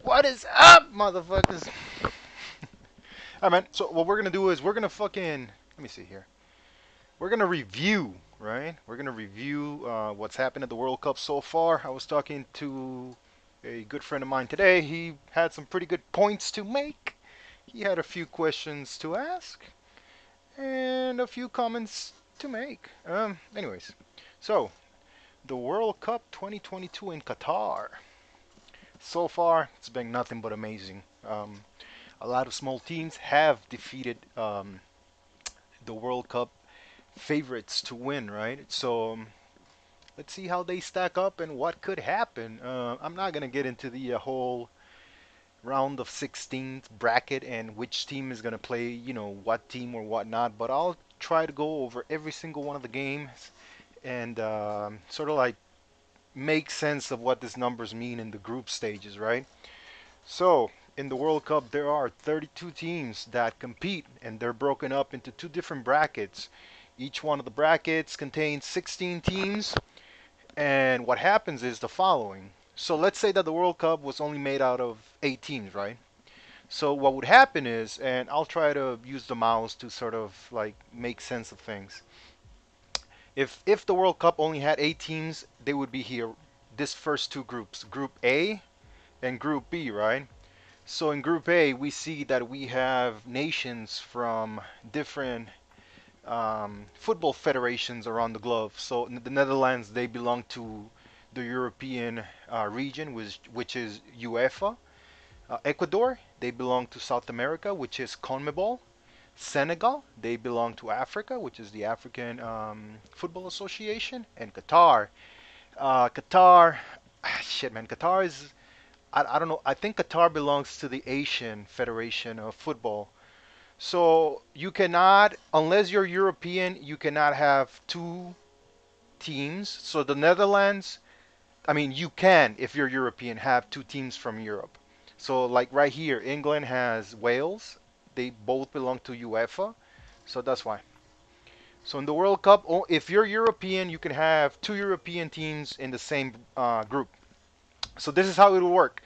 What is up, motherfuckers? Alright, man. So what we're gonna do is we're gonna fucking let me see here. We're gonna review, right? We're gonna review what's happened at the World Cup so far. I was talking to a good friend of mine today. He had some pretty good points to make. He had a few questions to ask and a few comments to make. Anyways, so the World Cup 2022 in Qatar. So far, it's been nothing but amazing. A lot of small teams have defeated the World Cup favorites to win, right? So let's see how they stack up and what could happen. I'm not gonna get into the whole round of 16 bracket and which team is gonna play, what team or whatnot, but I'll try to go over every single one of the games and sort of like make sense of what these numbers mean in the group stages, right? So, in the World Cup, there are 32 teams that compete, and they're broken up into two different brackets. Each one of the brackets contains 16 teams, and what happens is the following. So, let's say that the World Cup was only made out of 8 teams, right? So, what would happen is, and I'll try to use the mouse to sort of like make sense of things. If the World Cup only had 8 teams, they would be here, this first two groups, Group A and Group B, right? So in Group A, we see that we have nations from different football federations around the globe. So in the Netherlands, they belong to the European region, which is UEFA. Ecuador, they belong to South America, which is CONMEBOL. Senegal, they belong to Africa, which is the African Football Association. And Qatar, shit, man, Qatar is I don't know. I think Qatar belongs to the Asian Federation of Football. So you cannot, unless you're European, you cannot have two teams. So the Netherlands, I mean, you can, if you're European, have two teams from Europe. So like right here, England has Wales. They both belong to UEFA. So that's why. So in the World Cup, if you're European, you can have two European teams in the same group. So this is how it will work.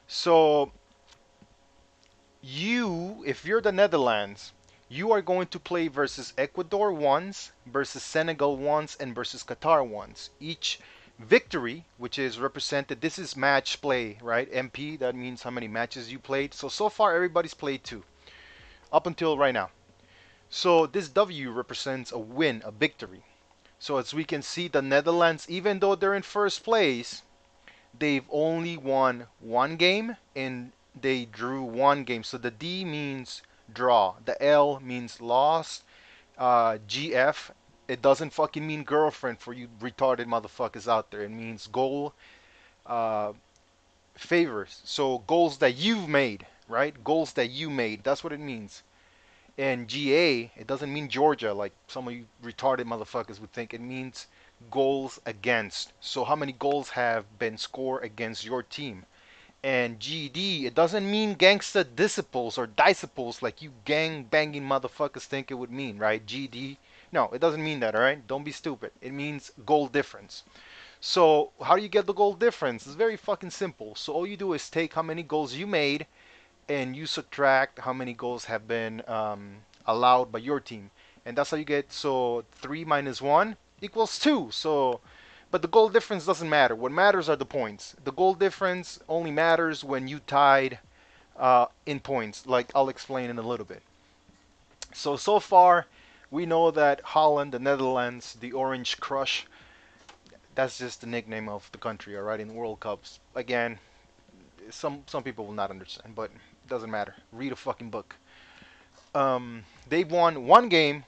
So if you're the Netherlands, you are going to play versus Ecuador once, versus Senegal once, and versus Qatar once. Each victory, which is represented, this is match play, right? MP, that means how many matches you played. So far, everybody's played two, up until right now. So this W represents a win, a victory. So as we can see, the Netherlands, even though they're in first place, they've only won one game and they drew one game. So the D means draw, the L means lost, GF, it doesn't fucking mean girlfriend for you retarded motherfuckers out there. It means goal uh, favors. So goals that you've made, right? Goals that you made. That's what it means. And GA, it doesn't mean Georgia like some of you retarded motherfuckers would think. It means goals against. So how many goals have been scored against your team? And GD, it doesn't mean gangsta disciples or disciples like you gang banging motherfuckers think it would mean, right? GD. No, it doesn't mean that, alright? Don't be stupid. It means goal difference. So how do you get the goal difference? It's very fucking simple. So all you do is take how many goals you made and you subtract how many goals have been allowed by your team. And that's how you get, so 3 minus 1 equals 2. So, but the goal difference doesn't matter. What matters are the points. The goal difference only matters when you tied in points, like I'll explain in a little bit. So far, we know that Holland, the Netherlands, the Orange Crush, that's just the nickname of the country, all right, in World Cups. Again, some people will not understand, but it doesn't matter. Read a fucking book. They won one game,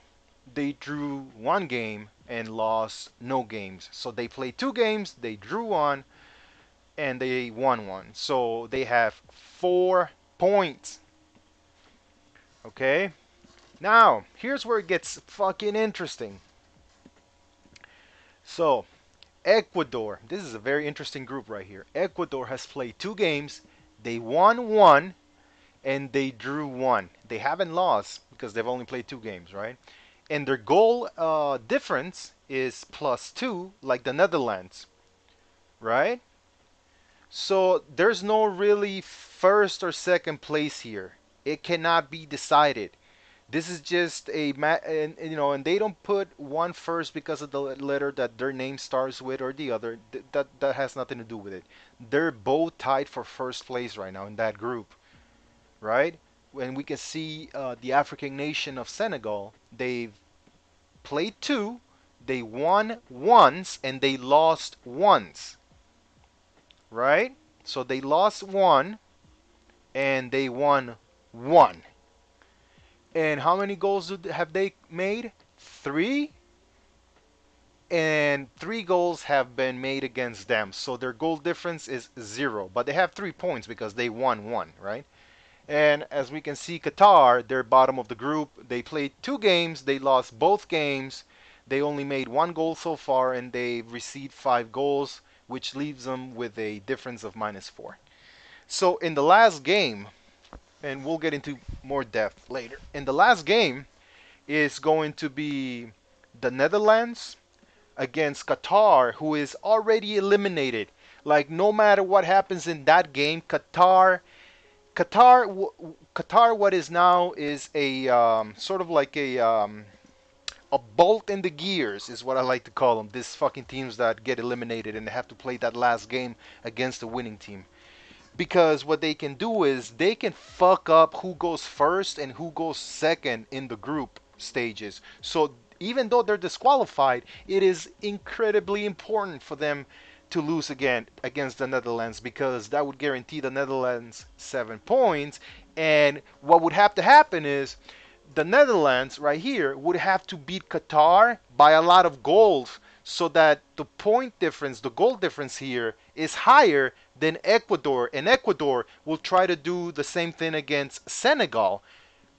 they drew one game, and lost no games. So they played two games, they drew one, and they won one. So they have 4 points. Okay? Now, here's where it gets fucking interesting. So, Ecuador, this is a very interesting group right here. Ecuador has played two games, they won one, and they drew one. They haven't lost because they've only played two games, right? And their goal difference is +2, like the Netherlands, right? So there's no really first or second place here. It cannot be decided. This is just and they don't put one first because of the letter that their name starts with or the other. That has nothing to do with it. They're both tied for first place right now in that group, right? When we can see the African nation of Senegal, they've played two, they won once, and they lost once, right? So they lost one and they won one. And how many goals have they made? Three, and three goals have been made against them. So their goal difference is 0, but they have 3 points because they won one, right? And as we can see, Qatar, they're bottom of the group. They played 2 games, they lost both games. They only made 1 goal so far, and they've received 5 goals, which leaves them with a difference of -4. So in the last game, and we'll get into more depth later, in the last game is going to be the Netherlands against Qatar, who is already eliminated. Like no matter what happens in that game, Qatar, what is now is a sort of like a bolt in the gears, is what I like to call them. These fucking teams that get eliminated and they have to play that last game against the winning team. Because what they can do is they can fuck up who goes first and who goes second in the group stages. So even though they're disqualified, it is incredibly important for them to lose again against the Netherlands, because that would guarantee the Netherlands 7 points. And what would have to happen is the Netherlands right here would have to beat Qatar by a lot of goals, so that the point difference, the goal difference here is higher than Ecuador, and Ecuador will try to do the same thing against Senegal,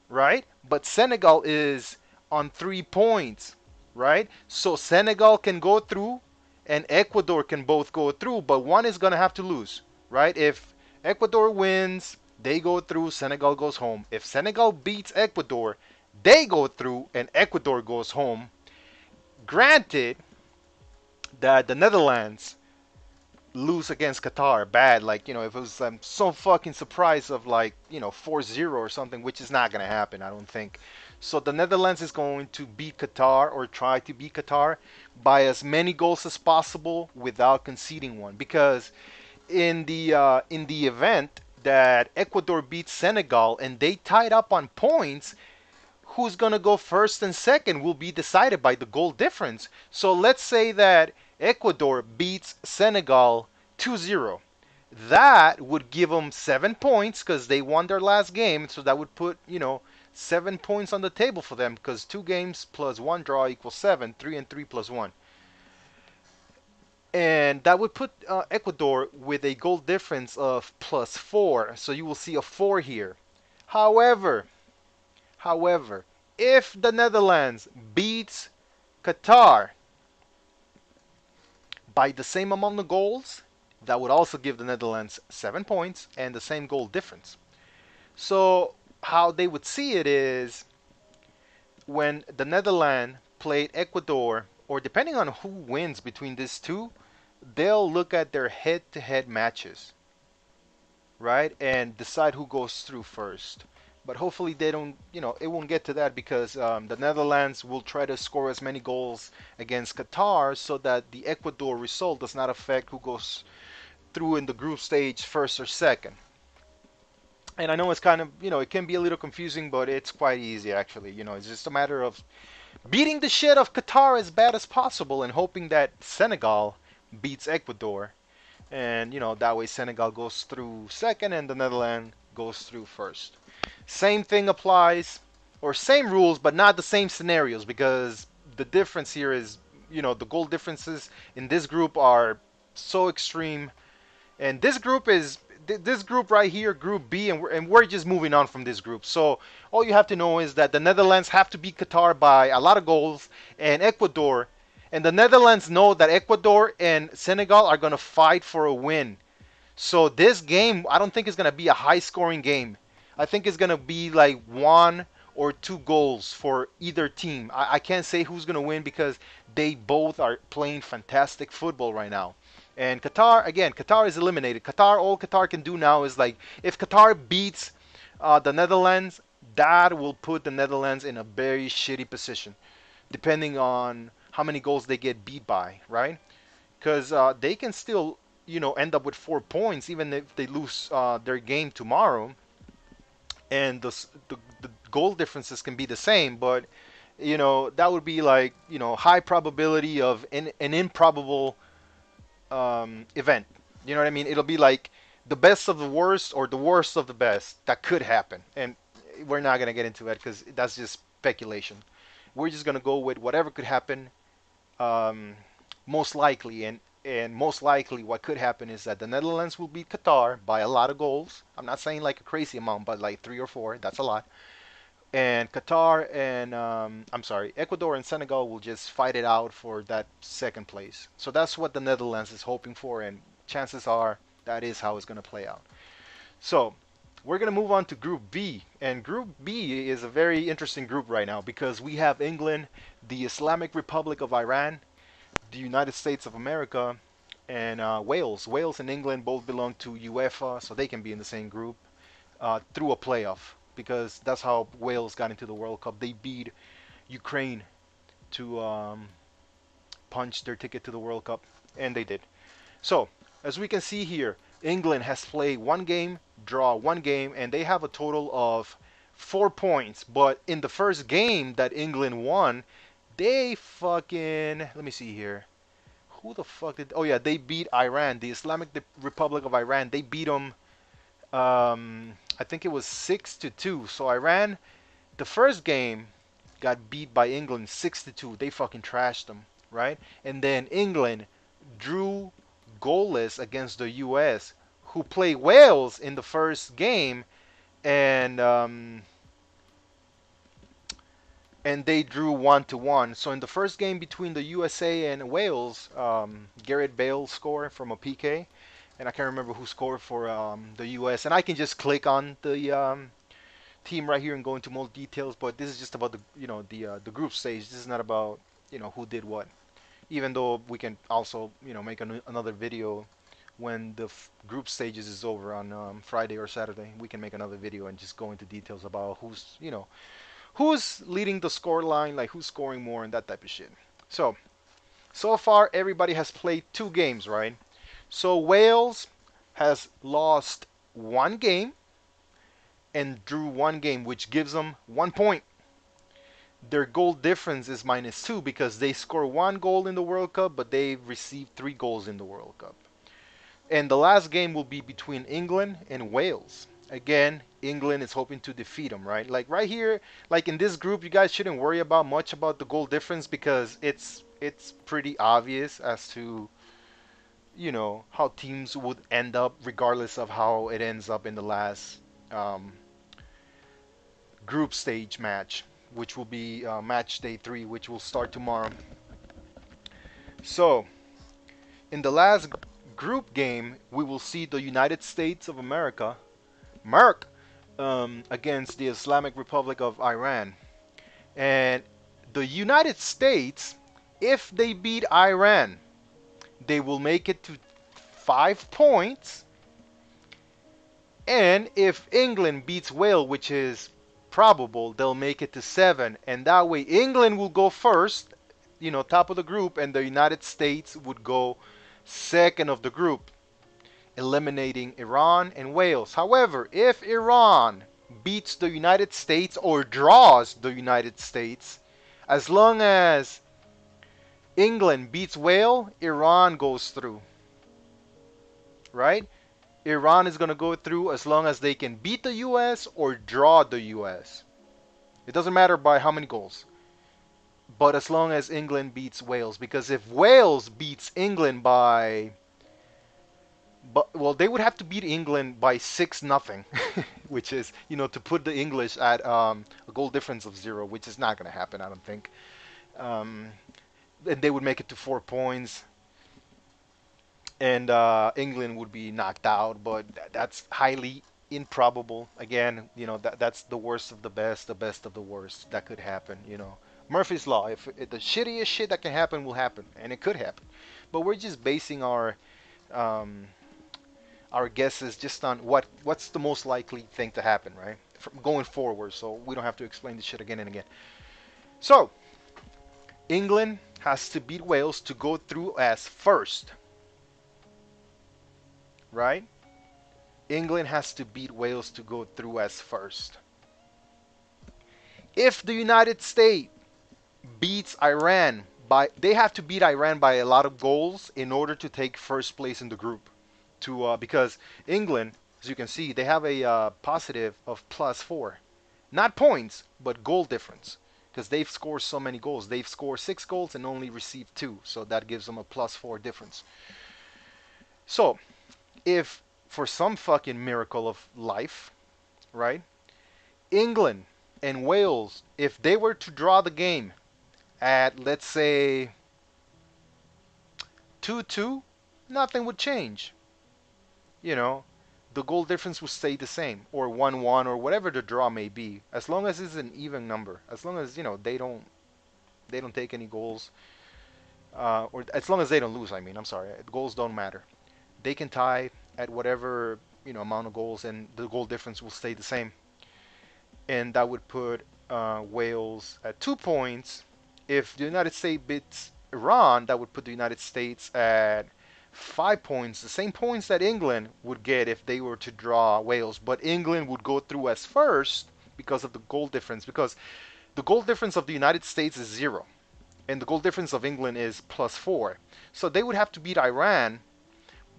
right? But Senegal is on 3 points, right? So Senegal can go through and Ecuador can both go through, but one is going to have to lose, right? If Ecuador wins, they go through, Senegal goes home. If Senegal beats Ecuador, they go through and Ecuador goes home. Granted that the Netherlands lose against Qatar bad, like, if it was, I'm so fucking surprised of, like, 4-0 or something, which is not going to happen, I don't think. So the Netherlands is going to beat Qatar, or try to beat Qatar by as many goals as possible without conceding one, because in the event that Ecuador beats Senegal and they tied up on points, who's going to go first and second will be decided by the goal difference. So let's say that Ecuador beats Senegal 2-0. That would give them 7 points because they won their last game. So that would put, 7 points on the table for them, because 2 games plus 1 draw equals 7, 3 and 3 plus 1. And that would put Ecuador with a goal difference of +4. So you will see a 4 here. However, However, if the Netherlands beats Qatar by the same amount of goals, that would also give the Netherlands 7 points and the same goal difference. So how they would see it is, when the Netherlands played Ecuador, or depending on who wins between these two, they'll look at their head-to-head matches, right, and decide who goes through first. But hopefully they don't, it won't get to that, because the Netherlands will try to score as many goals against Qatar, so that the Ecuador result does not affect who goes through in the group stage first or second. And I know it's kind of, it can be a little confusing, but it's quite easy actually. It's just a matter of beating the shit of Qatar as bad as possible and hoping that Senegal beats Ecuador. And, that way Senegal goes through second and the Netherlands goes through first. Same thing applies, or same rules, but not the same scenarios, because the difference here is, the goal differences in this group are so extreme. And this group right here, Group B, and we're just moving on from this group. So all you have to know is that the Netherlands have to beat Qatar by a lot of goals, and Ecuador, and the Netherlands know that Ecuador and Senegal are going to fight for a win. So this game, I don't think it's going to be a high-scoring game. I think it's going to be like 1 or 2 goals for either team. I can't say who's going to win, because they both are playing fantastic football right now. And Qatar, again, Qatar is eliminated. Qatar, all Qatar can do now is like, if Qatar beats the Netherlands, that will put the Netherlands in a very shitty position, depending on how many goals they get beat by, right? Because they can still, end up with 4 points even if they lose their game tomorrow, and the goal differences can be the same, but that would be like high probability of an improbable event. You know what I mean? It'll be like the best of the worst or the worst of the best that could happen, and we're not gonna get into it because that's just speculation. We're just gonna go with whatever could happen, um, most likely, and most likely what could happen is that the Netherlands will beat Qatar by a lot of goals. I'm not saying like a crazy amount, but like 3 or 4. That's a lot. And Qatar and I'm sorry, Ecuador and Senegal will just fight it out for that second place. So that's what the Netherlands is hoping for, and chances are that is how it's going to play out. So we're going to move on to Group B, and Group B is a very interesting group right now because we have England, the Islamic Republic of Iran, the United States of America, and Wales. Wales and England both belong to UEFA, so they can be in the same group through a playoff because that's how Wales got into the World Cup. They beat Ukraine to punch their ticket to the World Cup, and they did. So, as we can see here, England has played one game, draw one game, and they have a total of 4 points. But in the first game that England won, they fucking. Let me see here. Who the fuck did. Oh, yeah, they beat Iran, the Islamic Republic of Iran. They beat them. I think it was 6-2. So Iran, the first game, got beat by England 6-2. They fucking trashed them, right? And then England drew goalless against the U.S., who played Wales in the first game, and they drew 1-1. So in the first game between the USA and Wales, Gareth Bale scored from a PK, and I can't remember who scored for the US. And I can just click on the team right here and go into more details. But this is just about the group stage. This is not about who did what. Even though we can also make another video when the group stages is over on Friday or Saturday. We can make another video and just go into details about who's leading the score line, like who's scoring more and that type of shit. So far everybody has played 2 games, right? So Wales has lost one game and drew one game, which gives them 1 point. Their goal difference is -2 because they score one goal in the World Cup, but they received 3 goals in the World Cup. And the last game will be between England and Wales. Again, England is hoping to defeat them, right? Like right here, like in this group, you guys shouldn't worry about much about the goal difference because it's pretty obvious as to how teams would end up regardless of how it ends up in the last um, group stage match, which will be match day 3, which will start tomorrow. So in the last group game, we will see the United States of America, Merc, against the Islamic Republic of Iran. And the United States, if they beat Iran, they will make it to 5 points. And if England beats Wales, which is probable, they'll make it to 7. And that way, England will go first, top of the group, and the United States would go second of the group, eliminating Iran and Wales. However, if Iran beats the United States or draws the United States, as long as England beats Wales, Iran goes through, right? Iran is going to go through as long as they can beat the US or draw the US. It doesn't matter by how many goals. But as long as England beats Wales, because if Wales beats England by well, they would have to beat England by 6-0, which is, to put the English at a goal difference of 0, which is not going to happen, I don't think. Um, and they would make it to 4 points, and England would be knocked out, but that's highly improbable. Again, that's the worst of the best of the worst that could happen. Murphy's Law. If the shittiest shit that can happen will happen, and it could happen. But we're just basing our um, our guesses just on what's the most likely thing to happen, right? From going forward, so we don't have to explain this shit again and again. So England has to beat Wales to go through as first, right? England has to beat Wales to go through as first. If the United States beats Iran by, they have to beat Iran by a lot of goals in order to take first place in the group. To Because England, as you can see, they have a positive of +4, not points, but goal difference, because they've scored so many goals. They've scored 6 goals and only received 2, so that gives them a +4 difference. So if for some fucking miracle of life, right, England and Wales, if they were to draw the game at, let's say, 2-2, nothing would change. You know, the goal difference would stay the same, or 1-1, or whatever the draw may be, as long as it's an even number, as long as, they don't take any goals, or as long as they don't lose. I mean, I'm sorry, goals don't matter. They can tie at whatever amount of goals, and the goal difference will stay the same, and that would put Wales at 2 points. If the United States beats Iran, that would put the United States at 5 points, the same points that England would get if they were to draw Wales. But England would go through as first because of the goal difference, because the goal difference of the United States is 0, and the goal difference of England is +4. So they would have to beat Iran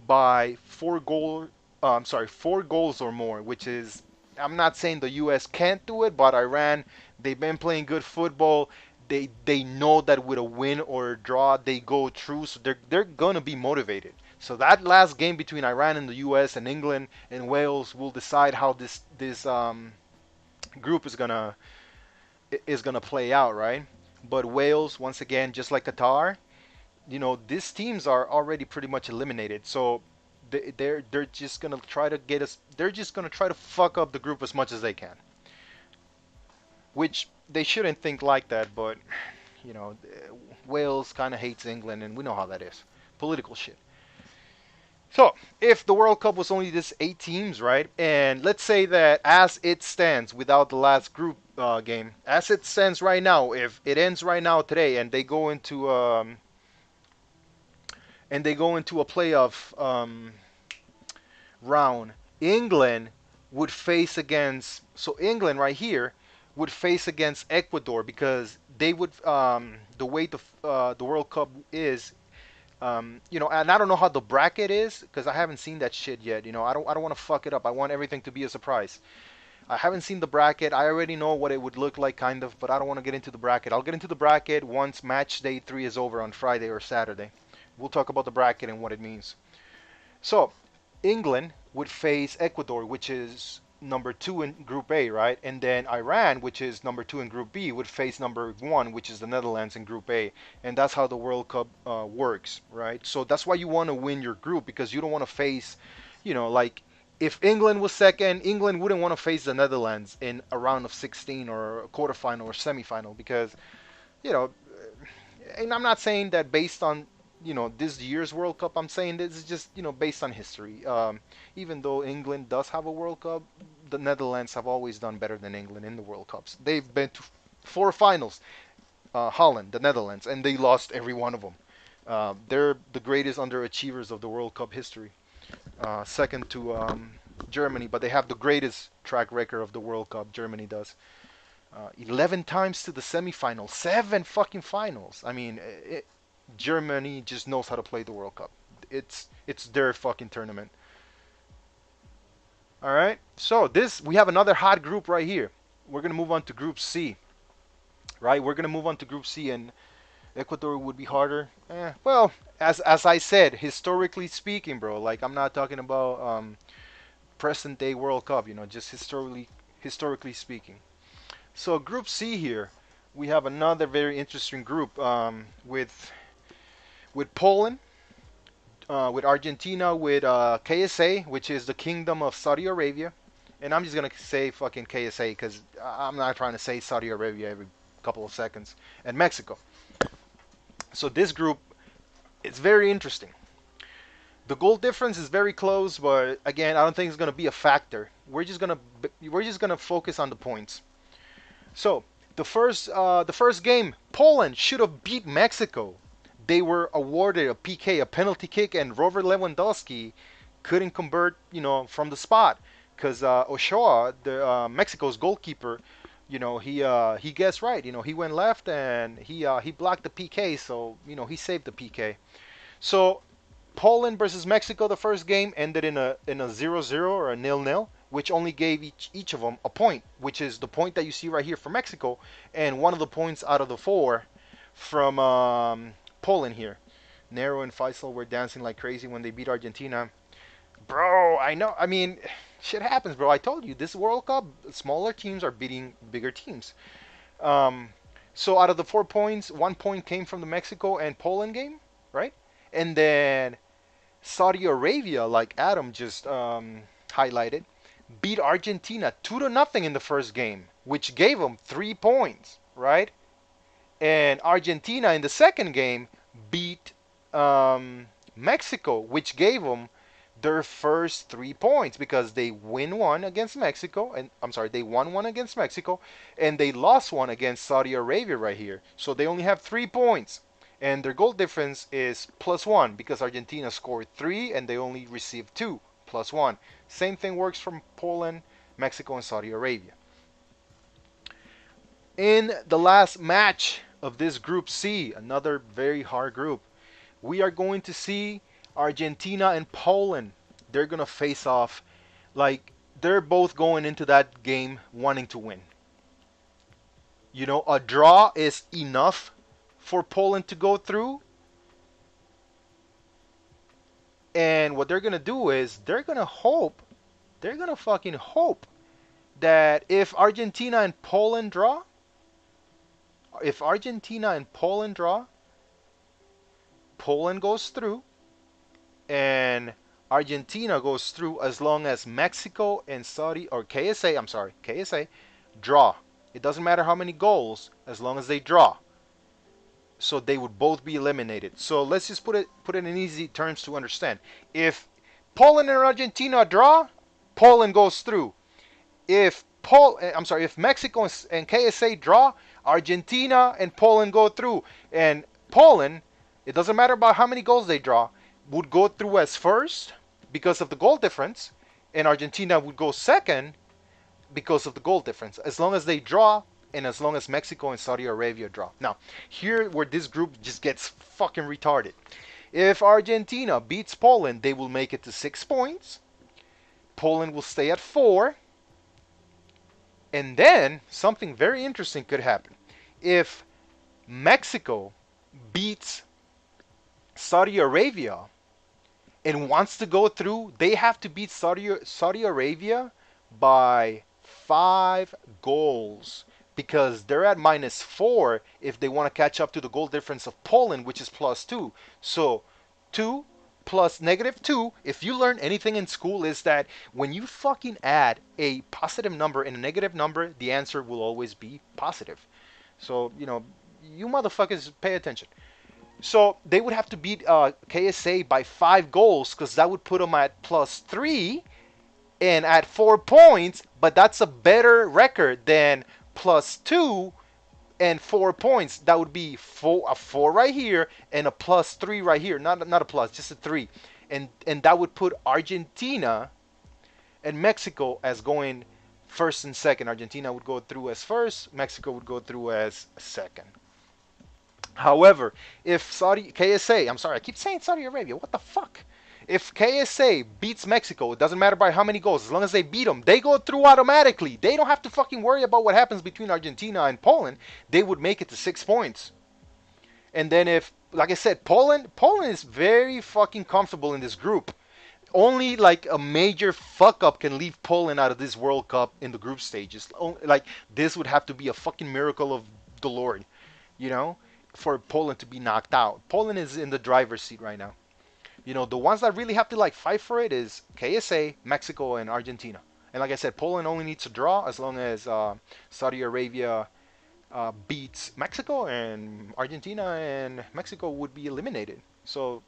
by 4 goals or more, which is, I'm not saying the U.S. can't do it, but Iran, they've been playing good football. They know that with a win or a draw they go through, so they're gonna be motivated. So that last game between Iran and the U.S. and England and Wales will decide how this group is gonna play out, right? But Wales, once again, just like Qatar, these teams are already pretty much eliminated. So they're just gonna try to get us. They're just gonna try to fuck up the group as much as they can, which they shouldn't think like that. But you know, Wales kind of hates England, and we know how that is. Political shit. So, if the World Cup was only this 8 teams, right? And let's say that as it stands, without the last group game, as it stands right now, if it ends right now today, and they go into a playoff round, England would face against. So England right here would face against Ecuador, because they would the way the World Cup is. And I don't know how the bracket is, because I haven't seen that shit yet. I don't want to fuck it up. I want everything to be a surprise. I haven't seen the bracket. I already know what it would look like, kind of, but I don't want to get into the bracket. I'll get into the bracket once match day 3 is over on Friday or Saturday. We'll talk about the bracket and what it means. So, England would face Ecuador, which is number 2 in Group A, right? And then Iran, which is number 2 in Group B, would face number 1, which is the Netherlands in Group A. And that's how the World Cup works, right? So that's why you want to win your group, because you don't want to face, like, if England was second, England wouldn't want to face the Netherlands in a round of 16 or a quarterfinal or semifinal, because, you know, and I'm not saying that based on this year's World Cup. I'm saying this is just based on history. Even though England does have a World Cup, the Netherlands have always done better than England in the World Cups. They've been to 4 finals. Holland, the Netherlands, and they lost every one of them. They're the greatest underachievers of the World Cup history, second to Germany, but they have the greatest track record of the World Cup. Germany does. 11 times to the semifinals, 7 fucking finals. I mean, Germany just knows how to play the World Cup. It's their fucking tournament. All right. So we have another hot group right here. We're gonna move on to Group C. Right. We're gonna move on to Group C, and Ecuador would be harder. Well, as I said, historically speaking, bro. Like, I'm not talking about present day World Cup. Just historically speaking. So Group C here, we have another very interesting group with Poland, with Argentina, with KSA, which is the Kingdom of Saudi Arabia. And I'm just gonna say fucking KSA, because I'm not trying to say Saudi Arabia every couple of seconds. And Mexico. So this group, it's very interesting. The goal difference is very close, but again, I don't think it's gonna be a factor. We're just gonna focus on the points. So the first game, Poland should have beat Mexico. They were awarded a PK, a penalty kick, and Robert Lewandowski couldn't convert, from the spot because Ochoa, the Mexico's goalkeeper, he guessed right. He went left and he blocked the PK, so he saved the PK. So Poland versus Mexico, the first game ended in a 0-0 or a 0-0, which only gave each of them a point, which is the point that you see right here for Mexico, and one of the points out of the four from Poland here. Nero and Faisal were dancing like crazy when they beat Argentina. Bro, I know. I mean, shit happens, bro. I told you this World Cup, smaller teams are beating bigger teams. Um, so out of the 4 points, 1 point came from the Mexico and Poland game, right? And then Saudi Arabia, like Adam just highlighted, beat Argentina 2-0 in the first game, which gave them 3 points, right? And Argentina in the second game beat Mexico, which gave them their first 3 points because they win one against Mexico, and I'm sorry, they won one against Mexico, and they lost one against Saudi Arabia right here. So they only have 3 points, and their goal difference is +1 because Argentina scored three and they only received two, +1. Same thing works from Poland, Mexico, and Saudi Arabia. In the last match of this Group C, another very hard group, we are going to see Argentina and Poland. They're going to face off like they're both going into that game wanting to win. A draw is enough for Poland to go through. And what they're going to do is they're going to fucking hope that if Argentina and Poland draw, Poland goes through and Argentina goes through as long as Mexico and Saudi or KSA, I'm sorry, KSA draw. It doesn't matter how many goals as long as they draw. So they would both be eliminated. So let's just put it in easy terms to understand. If Poland and Argentina draw, Poland goes through. If Mexico and KSA draw, Argentina and Poland go through. And Poland, it doesn't matter about how many goals they draw, would go through as first because of the goal difference, and Argentina would go second because of the goal difference, as long as they draw and as long as Mexico and Saudi Arabia draw. Now, here where this group just gets fucking retarded. If Argentina beats Poland, they will make it to 6 points. Poland will stay at 4. And then something very interesting could happen. If Mexico beats Saudi Arabia and wants to go through, they have to beat Saudi Arabia by 5 goals because they're at -4 if they want to catch up to the goal difference of Poland, which is +2. So 2 plus -2, if you learn anything in school, is that when you fucking add a positive number and a negative number, the answer will always be positive. So, you motherfuckers pay attention. So they would have to beat KSA by 5 goals because that would put them at +3 and at 4 points. But that's a better record than +2 and 4 points. That would be a four right here and a +3 right here. Not a plus, just a 3. And that would put Argentina and Mexico as going first and second. Argentina would go through as first. Mexico would go through as second. However, if I'm sorry, I keep saying Saudi Arabia. What the fuck? If KSA beats Mexico, it doesn't matter by how many goals. As long as they beat them, they go through automatically. They don't have to fucking worry about what happens between Argentina and Poland. They would make it to 6 points. And then if, like I said, Poland is very fucking comfortable in this group. Only like a major fuck up can leave Poland out of this World Cup in the group stages. Like this would have to be a fucking miracle of the Lord, for Poland to be knocked out. Poland is in the driver's seat right now. The ones that really have to like fight for it is KSA, Mexico, and Argentina. And like I said, Poland only needs to draw as long as Saudi Arabia beats Mexico, and Argentina and Mexico would be eliminated. So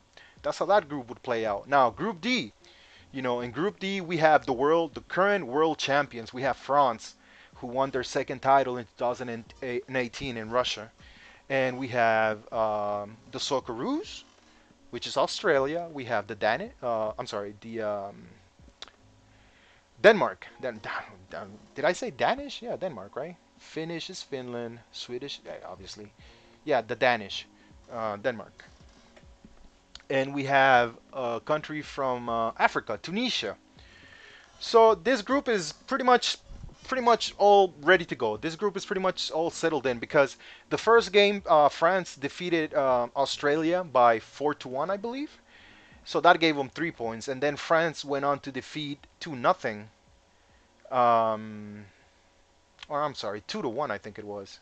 that's how that group would play out. Now, Group D, in Group D we have the current world champions. We have France, who won their second title in 2018 in Russia, and we have the Socceroos, which is Australia. We have the I'm sorry, the Denmark. Did I say Danish? Yeah, Denmark, right? Finnish is Finland. Swedish, obviously. Yeah, the Danish, Denmark. And we have a country from Africa, Tunisia. So this group is pretty much all ready to go. This group is pretty much all settled in because the first game, France defeated Australia by 4-1, I believe. So that gave them 3 points, and then France went on to defeat 2-0. Or I'm sorry, 2-1, I think it was.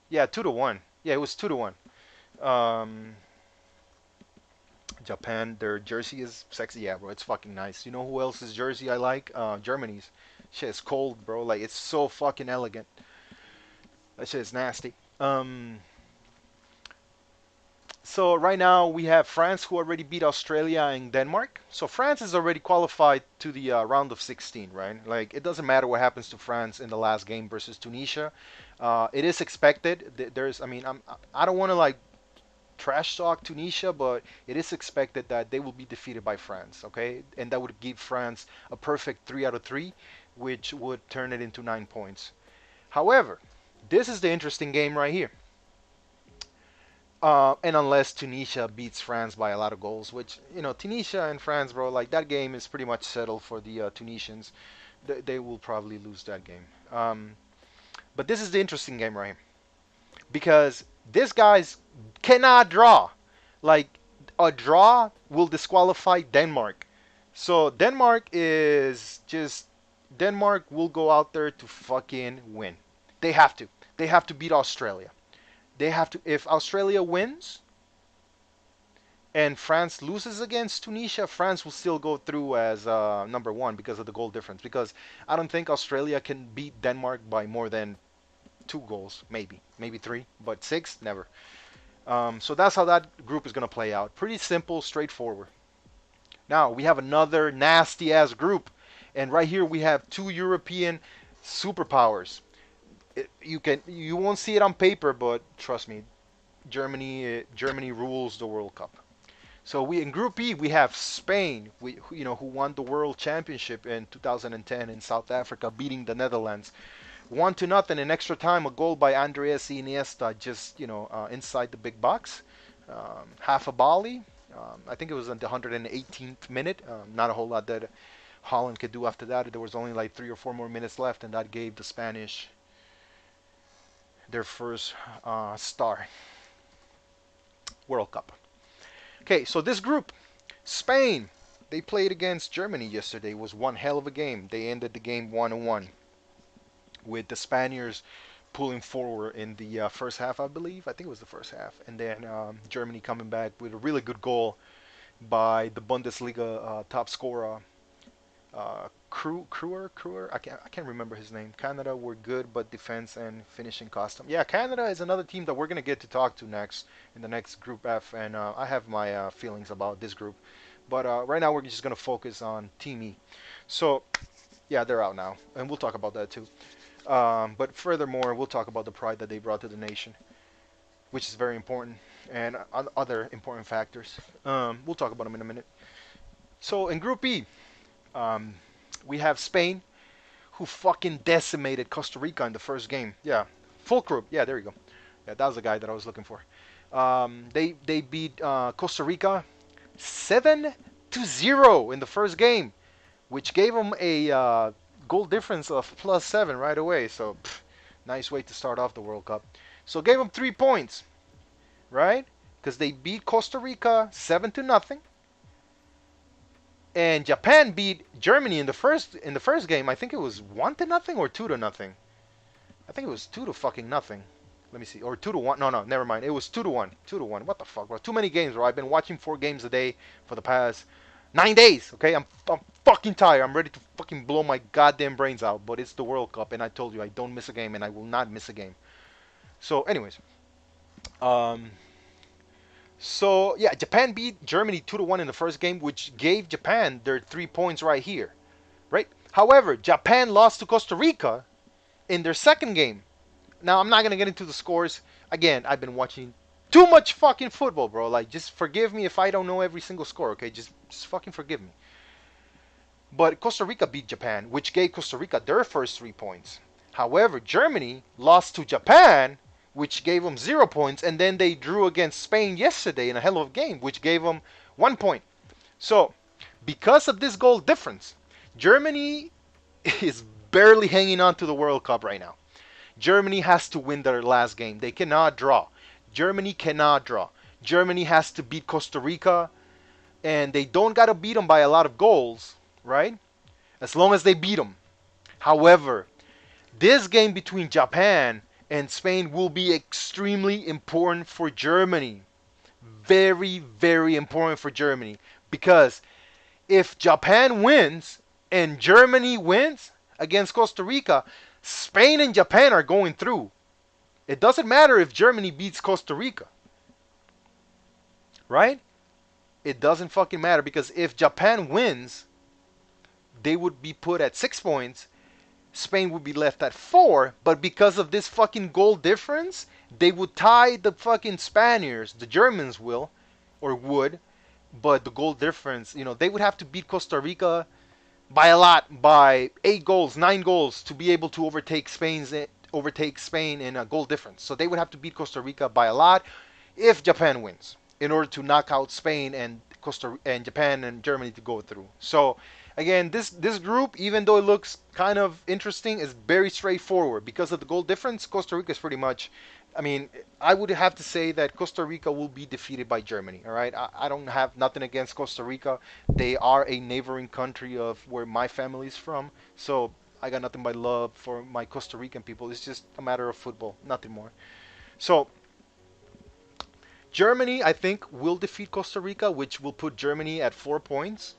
Yeah, 2-1. Yeah, it was 2-1. Um, Japan, their jersey is sexy. Yeah, bro, it's fucking nice. You know who else's jersey I like? Germany's. Shit is cold, bro. Like, it's so fucking elegant. That shit is nasty. So right now we have France, who already beat Australia and Denmark. So France is already qualified to the round of 16, right? Like, it doesn't matter what happens to France in the last game versus Tunisia. It is expected. There's, I mean, I don't want to like trash talk Tunisia, but it is expected that they will be defeated by France, okay? And that would give France a perfect 3 out of 3, which would turn it into 9 points. However, this is the interesting game right here. And unless Tunisia beats France by a lot of goals, which, Tunisia and France, bro, like that game is pretty much settled for the Tunisians. They will probably lose that game. But this is the interesting game right here because these guys cannot draw. Like, a draw will disqualify Denmark. So Denmark will go out there to fucking win. They have to. They have to beat Australia. They have to. If Australia wins and France loses against Tunisia, France will still go through as number one because of the goal difference. Because I don't think Australia can beat Denmark by more than 2 goals, maybe 3, but 6, never. So that's how that group is going to play out. Pretty simple, straightforward. Now we have another nasty ass group, and right here we have 2 European superpowers. You won't see it on paper, but trust me, Germany rules the World Cup. So we in Group E we have Spain, who won the World Championship in 2010 in South Africa, beating the Netherlands 1-0 in extra time. A goal by Andres Iniesta, just inside the big box. Half a volley. I think it was in the 118th minute. Not a whole lot that Holland could do after that. There was only like 3 or 4 more minutes left, and that gave the Spanish their first star World Cup. Okay, so this group, Spain, they played against Germany yesterday. It was one hell of a game. They ended the game 1-1 with the Spaniards pulling forward in the first half, I believe. I think it was the first half. And then Germany coming back with a really good goal by the Bundesliga top scorer, Kruer. I can't remember his name. Canada were good, but defense and finishing cost them. Yeah, Canada is another team that we're gonna get to talk to next in the next Group F, and I have my feelings about this group. But right now we're just gonna focus on Team E. So yeah, they're out now, and we'll talk about that too. But furthermore, we'll talk about the pride that they brought to the nation, which is very important, and other important factors. We'll talk about them in a minute. So in Group E, we have Spain, who fucking decimated Costa Rica in the first game. Yeah, full group. Yeah, there you go. Yeah, that was the guy that I was looking for. They beat Costa Rica 7-0 in the first game, which gave them a goal difference of +7 right away. So nice way to start off the World Cup. So gave them 3 points, right? Because they beat Costa Rica 7-0. And Japan beat Germany in the first game. I think it was 1-0 or 2-0. I think it was 2-fucking-0. Let me see, or 2-1. No, never mind. It was 2-1. 2-1. What the fuck, bro? Too many games, bro. I've been watching 4 games a day for the past 9 days. Okay, I'm fucking tired. I'm ready to fucking blow my goddamn brains out. But it's the World Cup, and I told you I don't miss a game, and I will not miss a game. So, anyways, So yeah, Japan beat Germany 2-1 in the first game, which gave Japan their 3 points right here, right? However, Japan lost to Costa Rica in their second game. Now I'm not gonna get into the scores. Again, I've been watching too much fucking football, bro. Like, just forgive me if I don't know every single score, okay? Just fucking forgive me. But Costa Rica beat Japan, which gave Costa Rica their first 3 points. However, Germany lost to Japan, which gave them 0 points, and then they drew against Spain yesterday in a hell of a game, which gave them 1 point. So, because of this goal difference, Germany is barely hanging on to the World Cup right now. Germany has to win their last game. They cannot draw. Germany cannot draw. Germany has to beat Costa Rica, and they don't got to beat them by a lot of goals, right? As long as they beat them. However, this game between Japan and Spain will be extremely important for Germany. Very, very important for Germany. Because if Japan wins and Germany wins against Costa Rica, Spain and Japan are going through. It doesn't matter if Germany beats Costa Rica, right? It doesn't fucking matter because if Japan wins, they would be put at 6 points. Spain would be left at 4, but because of this fucking goal difference, they would tie the fucking Spaniards. The Germans will, or would, but the goal difference, they would have to beat Costa Rica by a lot, by 8 goals, 9 goals, to be able to overtake Spain in a goal difference. So they would have to beat Costa Rica by a lot if Japan wins in order to knock out Spain and Japan and Germany to go through. So again, this group, even though it looks kind of interesting, is very straightforward because of the goal difference. Costa Rica is pretty much, I mean, I would have to say that Costa Rica will be defeated by Germany. All right, I don't have nothing against Costa Rica. They are a neighboring country of where my family is from, so I got nothing but love for my Costa Rican people. It's just a matter of football, nothing more. So Germany, I think, will defeat Costa Rica, which will put Germany at 4 points.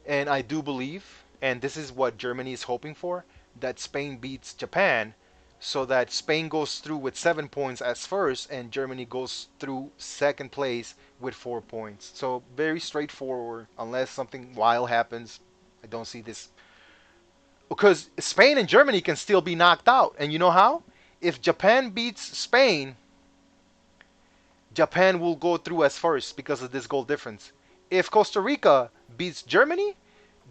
And I do believe, and this is what Germany is hoping for, that Spain beats Japan so that Spain goes through with 7 points as first and Germany goes through second place with 4 points. So very straightforward, unless something wild happens. I don't see this. Because Spain and Germany can still be knocked out. And you know how? If Japan beats Spain, Japan will go through as first because of this goal difference. If Costa Rica beats Germany,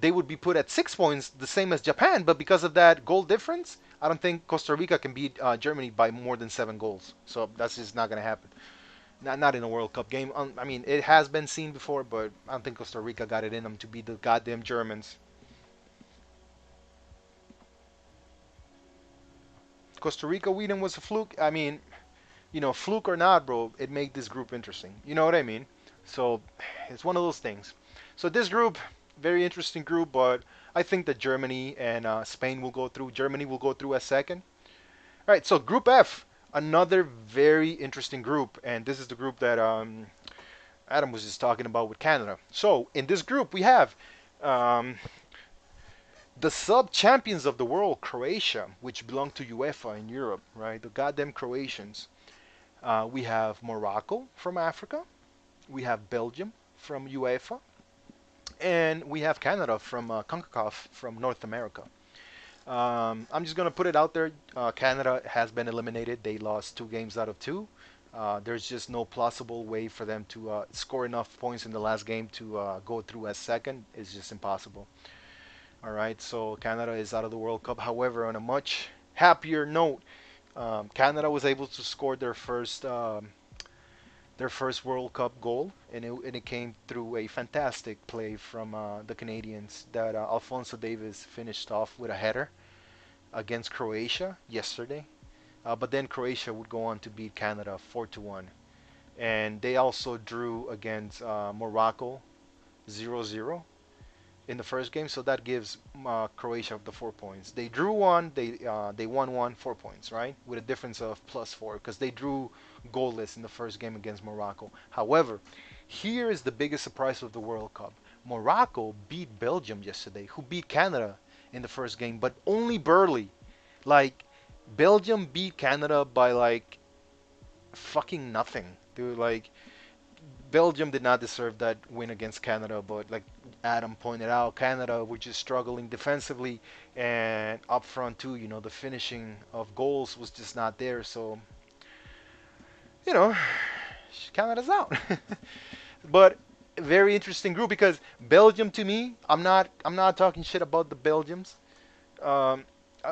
they would be put at 6 points, the same as Japan. But because of that goal difference, I don't think Costa Rica can beat Germany by more than 7 goals. So that's just not going to happen. Not in a World Cup game. I mean, it has been seen before, but I don't think Costa Rica got it in them to beat the goddamn Germans. Costa Rica winning was a fluke. I mean, fluke or not, bro, it made this group interesting. You know what I mean? So it's one of those things. So this group, very interesting group, but I think that Germany and Spain will go through. Germany will go through as second. All right, so Group F, another very interesting group, and this is the group that Adam was just talking about with Canada. So in this group, we have um, the sub-champions of the world, Croatia, which belong to UEFA in Europe, right? The goddamn Croatians. We have Morocco from Africa. We have Belgium from UEFA. And we have Canada from CONCACAF from North America. I'm just going to put it out there. Canada has been eliminated. They lost 2 games out of 2. There's just no plausible way for them to score enough points in the last game to go through as second. It's just impossible. All right, so Canada is out of the World Cup. However, on a much happier note, Canada was able to score their first World Cup goal, and it came through a fantastic play from the Canadians that Alfonso Davis finished off with a header against Croatia yesterday. But then Croatia would go on to beat Canada 4-1. And they also drew against Morocco 0-0 in the first game, so that gives Croatia the 4 points. They drew one, they won one, 4 points, right? With a difference of +4 because they drew goalless in the first game against Morocco. However, here is the biggest surprise of the World Cup. Morocco beat Belgium yesterday, who beat Canada in the first game, but only barely. Like, Belgium beat Canada by like fucking nothing, dude. Like, Belgium did not deserve that win against Canada, but like Adam pointed out, Canada were just struggling defensively and up front too. You know, the finishing of goals was just not there. So, you know, Canada's out. But very interesting group because Belgium to me, I'm not talking shit about the Belgians. Um,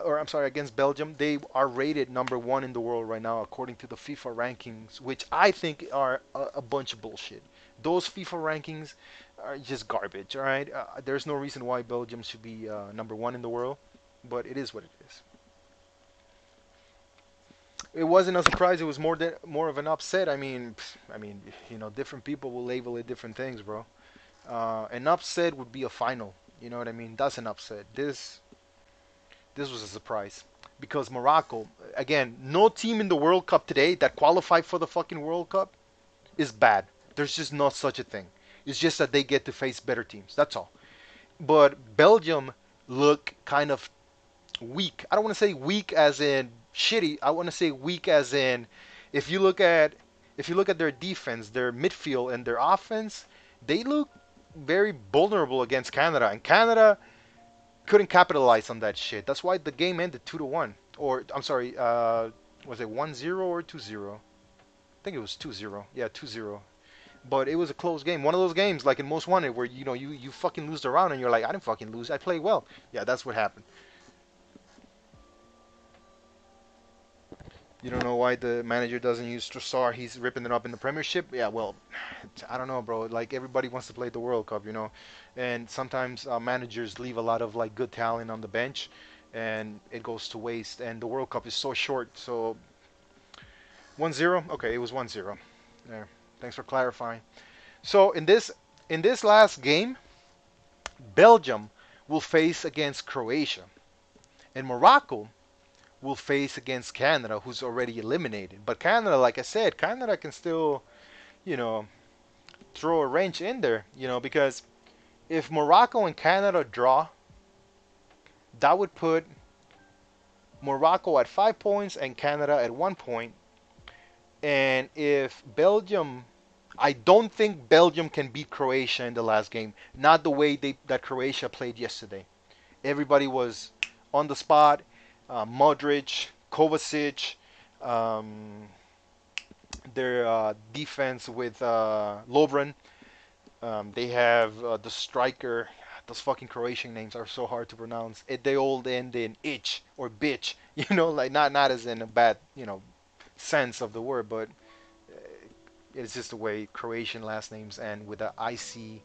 or I'm sorry, against Belgium, they are rated number one in the world right now according to the FIFA rankings, which I think are a bunch of bullshit. Those FIFA rankings are just garbage. All right, there's no reason why Belgium should be number one in the world, but it is what it is. It wasn't a surprise. It was more of an upset. I mean, different people will label it different things, bro. An upset would be a final. You know what I mean? That's an upset. This was a surprise because Morocco, again, no team in the World Cup today that qualified for the fucking World Cup is bad. There's just not such a thing. It's just that they get to face better teams. That's all. But Belgium look kind of weak. I don't want to say weak as in shitty. I want to say weak as in if you look at if you look at their defense, their midfield and their offense, they look very vulnerable against Canada. And Canada couldn't capitalize on that shit. That's why the game ended 2-1. Or I'm sorry, was it 1-0 or 2-0? I think it was 2-0. Yeah, 2-0. But it was a close game. One of those games like in Most Wanted where you fucking lose the round and you're like, I didn't fucking lose. I played well. Yeah, that's what happened. You don't know why the manager doesn't use Trossard. He's ripping it up in the Premiership. Yeah, well, I don't know, bro. Like everybody wants to play the World Cup, and sometimes managers leave a lot of like good talent on the bench, and it goes to waste. And the World Cup is so short. So 1-0. Okay, it was 1-0. There. Thanks for clarifying. So in this last game, Belgium will face against Croatia, and Morocco will face against Canada, who's already eliminated. But Canada, like I said, Canada can still, you know, throw a wrench in there, because if Morocco and Canada draw, that would put Morocco at 5 points and Canada at 1 point. And if Belgium, I don't think Belgium can beat Croatia in the last game. Not the way that Croatia played yesterday. Everybody was on the spot. Modric, Kovacic, um, their defense with Lovren. They have the striker. Those fucking Croatian names are so hard to pronounce. They all end in ich or bitch. Like not as in a bad sense of the word, but it's just the way Croatian last names end with a IC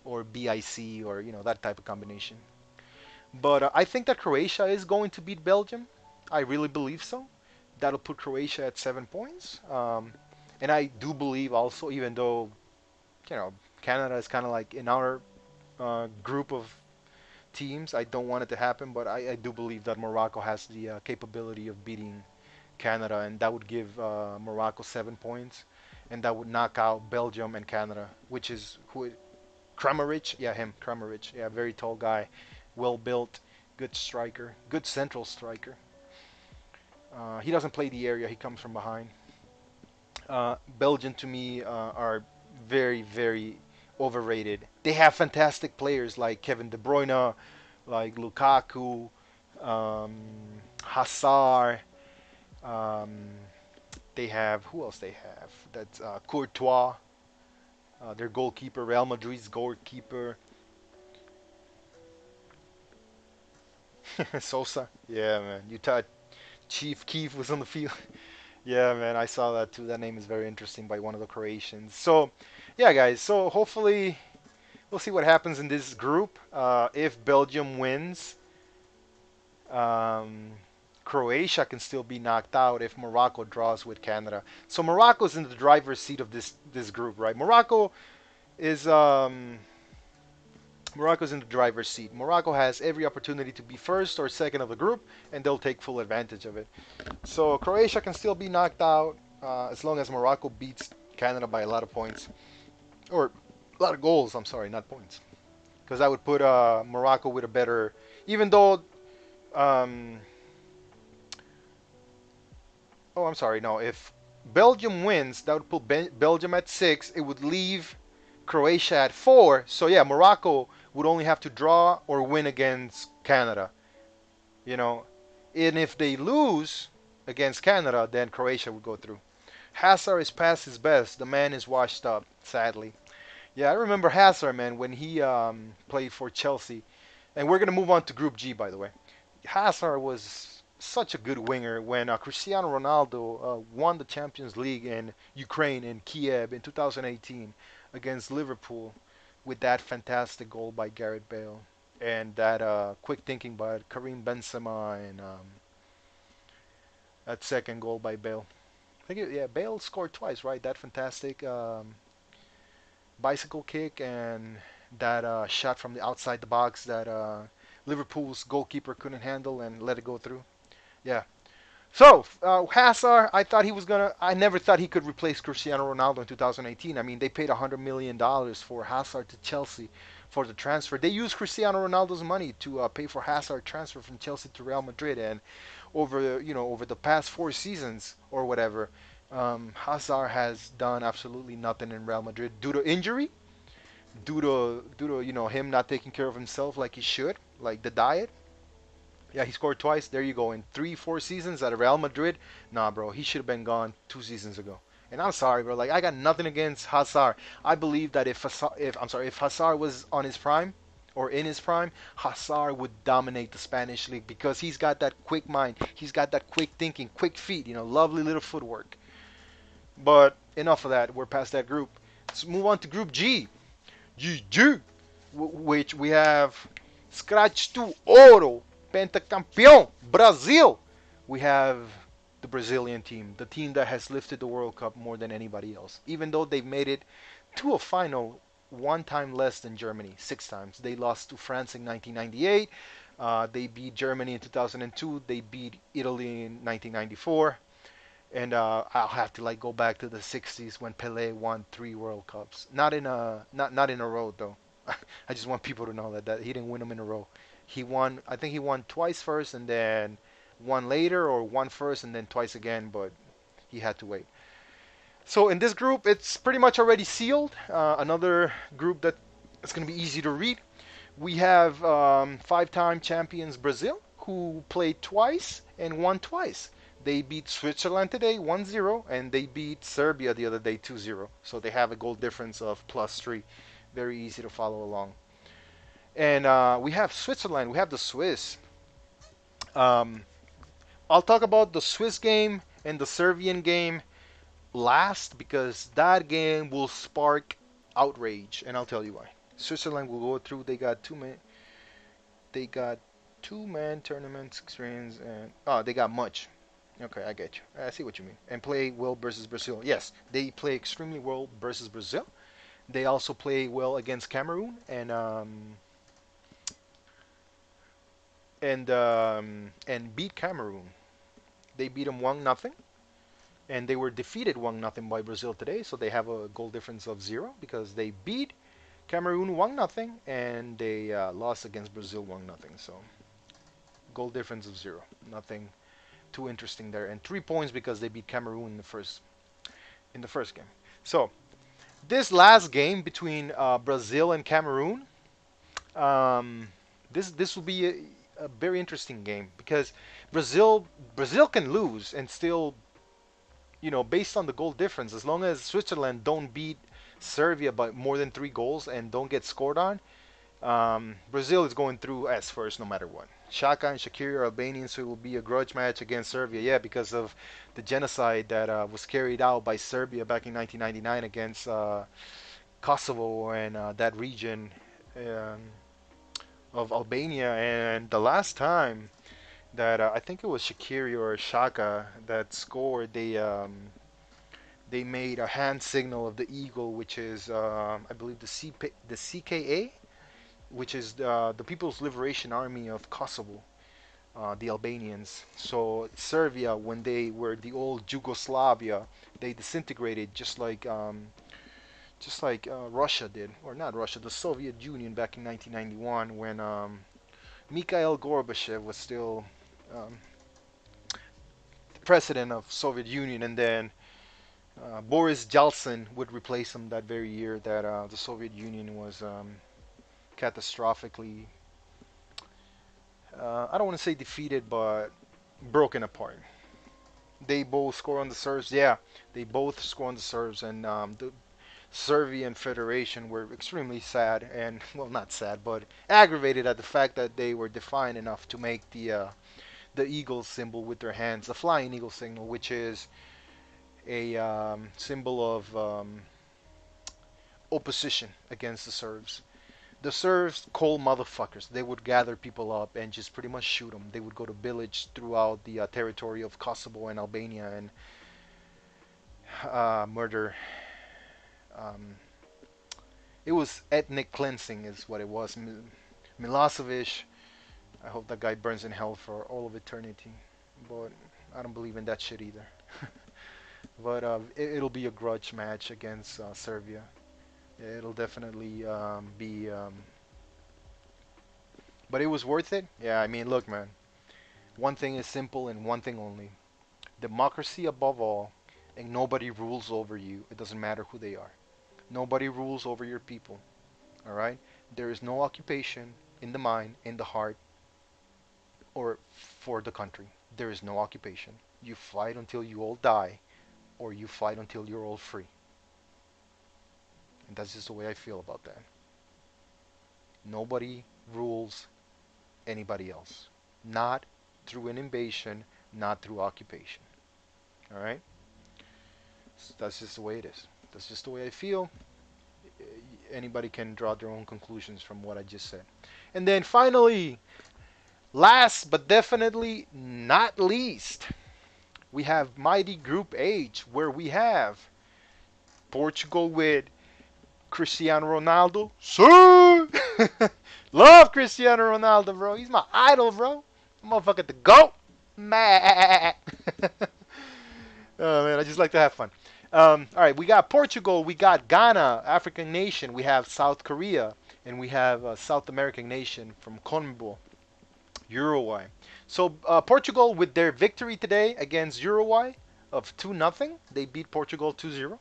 or BIC or that type of combination. But I think that Croatia is going to beat Belgium. I really believe so. That'll put Croatia at 7 points. And I do believe also, even though you know Canada is kind of like in our group of teams, I don't want it to happen, but I do believe that Morocco has the capability of beating Canada, and that would give Morocco 7 points, and that would knock out Belgium and Canada, which is who Kramaric, yeah, him, Kramaric, yeah, very tall guy, well built, good striker, good central striker. He doesn't play the area; he comes from behind. Belgium to me are very, very overrated. They have fantastic players like Kevin De Bruyne, like Lukaku, um, Hazard. Um, they have who else? They have that's Courtois, their goalkeeper, Real Madrid's goalkeeper, Sosa. Yeah, man. Utah Chief Keef was on the field. Yeah, man, I saw that too. That name is very interesting by one of the Croatians. So, yeah, guys. So hopefully we'll see what happens in this group. If Belgium wins, um, Croatia can still be knocked out if Morocco draws with Canada. So Morocco's in the driver's seat of this group, right? Is Morocco's in the driver's seat. Morocco has every opportunity to be first or second of the group, and they'll take full advantage of it. So Croatia can still be knocked out as long as Morocco beats Canada by a lot of points, or a lot of goals. I'm sorry, not points, because I would put Morocco with a better. Even though, um, oh, I'm sorry, no. If Belgium wins, that would put Belgium at 6. It would leave Croatia at 4. So yeah, Morocco would only have to draw or win against Canada. You know, and if they lose against Canada, then Croatia would go through. Hazard is past his best. The man is washed up, sadly. Yeah, I remember Hazard, man, when he played for Chelsea. And we're gonna move on to Group G, by the way. Hazard was such a good winger when Cristiano Ronaldo won the Champions League in Ukraine in Kiev in 2018 against Liverpool with that fantastic goal by Gareth Bale and that quick thinking by Karim Benzema and that second goal by Bale. I think yeah, Bale scored twice, right? That fantastic bicycle kick and that shot from the outside the box that Liverpool's goalkeeper couldn't handle and let it go through. Yeah. So Hazard, I never thought he could replace Cristiano Ronaldo in 2018. I mean, they paid $100 million for Hazard to Chelsea for the transfer. They used Cristiano Ronaldo's money to pay for Hazard transfer from Chelsea to Real Madrid, and over the past 4 seasons or whatever, Hazard has done absolutely nothing in Real Madrid due to injury, due to him not taking care of himself like he should, like the diet. Yeah, he scored twice. There you go. In 3, 4 seasons at Real Madrid, nah, bro, he should have been gone 2 seasons ago. And I'm sorry, bro. Like I got nothing against Hazard. I believe that if Hazard was on his prime or in his prime, Hazard would dominate the Spanish league because he's got that quick mind. He's got that quick thinking, quick feet. Lovely little footwork. But enough of that. We're past that group. Let's move on to Group G. GG, which we have Scratch to Ouro, Pentacampeão, Brazil. We have the Brazilian team, the team that has lifted the World Cup more than anybody else. Even though they've made it to a final one time less than Germany, 6 times. They lost to France in 1998. They beat Germany in 2002. They beat Italy in 1994. And I'll have to like go back to the 60s when Pelé won 3 World Cups. Not in a row though. I just want people to know that he didn't win them in a row. He won. I think he won twice first, and then one later, or one first and then twice again. But he had to wait. So in this group, it's pretty much already sealed. Another group that it's going to be easy to read. We have 5-time champions Brazil, who played twice and won twice. They beat Switzerland today 1-0, and they beat Serbia the other day 2-0. So they have a goal difference of +3. Very easy to follow along. And we have Switzerland. We have the Swiss. Um, I'll talk about the Swiss game and the Serbian game last because that game will spark outrage, and I'll tell you why. Switzerland will go through. They got 2 man tournaments experience, and they got much. Okay, I get you. I see what you mean. And play well versus Brazil. Yes, they play extremely well versus Brazil. They also play well against Cameroon and beat Cameroon. They beat them 1-0, and they were defeated 1-0 by Brazil today. So they have a goal difference of 0 because they beat Cameroon 1-0 and they lost against Brazil 1-0. So goal difference of 0. Nothing too interesting there, and 3 points because they beat Cameroon in the first game. So this last game between Brazil and Cameroon, um, this will be a very interesting game because Brazil can lose and still, based on the goal difference, as long as Switzerland don't beat Serbia by more than 3 goals and don't get scored on, Brazil is going through as first no matter what. Shaka and Shaqiri are Albanians, so it will be a grudge match against Serbia. Yeah, because of the genocide that was carried out by Serbia back in 1999 against Kosovo and that region um, of Albania. And the last time that I think it was Shaqiri or Shaka that scored, they made a hand signal of the eagle, which is I believe the CKA, which is the People's Liberation Army of Kosovo, the Albanians. So Serbia, when they were the old Yugoslavia, they disintegrated just like Russia did, or not Russia, the Soviet Union back in 1991 when Mikhail Gorbachev was still um, president of Soviet Union, and then Boris Yeltsin would replace him that very year that the Soviet Union was catastrophically, I don't want to say defeated, but broken apart. They both score on the serves. Yeah, they both score on the serves, and the Serbian Federation were extremely sad and, well, not sad, but aggravated at the fact that they were defiant enough to make the eagle symbol with their hands, the flying eagle signal, which is a symbol of opposition against the Serbs. The Serbs, cold motherfuckers. They would gather people up and just pretty much shoot them. They would go to village throughout the territory of Kosovo and Albania and murder. Um, it was ethnic cleansing, is what it was. Milosevic. I hope that guy burns in hell for all of eternity. But I don't believe in that shit either. But it'll be a grudge match against Serbia. It'll definitely be. But it was worth it. Yeah, I mean, look, man. One thing is simple and one thing only: democracy above all, and nobody rules over you. It doesn't matter who they are. Nobody rules over your people. All right. There is no occupation in the mind, in the heart, or for the country. There is no occupation. You fight until you all die, or you fight until you're all free. And that's just the way I feel about that. Nobody rules anybody else. Not through an invasion, not through occupation. All right? So that's just the way it is. That's just the way I feel. Anybody can draw their own conclusions from what I just said. And then finally, last but definitely not least, we have mighty Group H, where we have Portugal with Cristiano Ronaldo. Sir! Love Cristiano Ronaldo, bro. He's my idol, bro. Motherfucker, the GOAT. Man. Oh, man, I just like to have fun. All right, we got Portugal, we got Ghana, African nation, we have South Korea, and we have a South American nation from CONMEBOL, Uruguay. So Portugal, with their victory today against Uruguay of 2-0, they beat Portugal 2-0.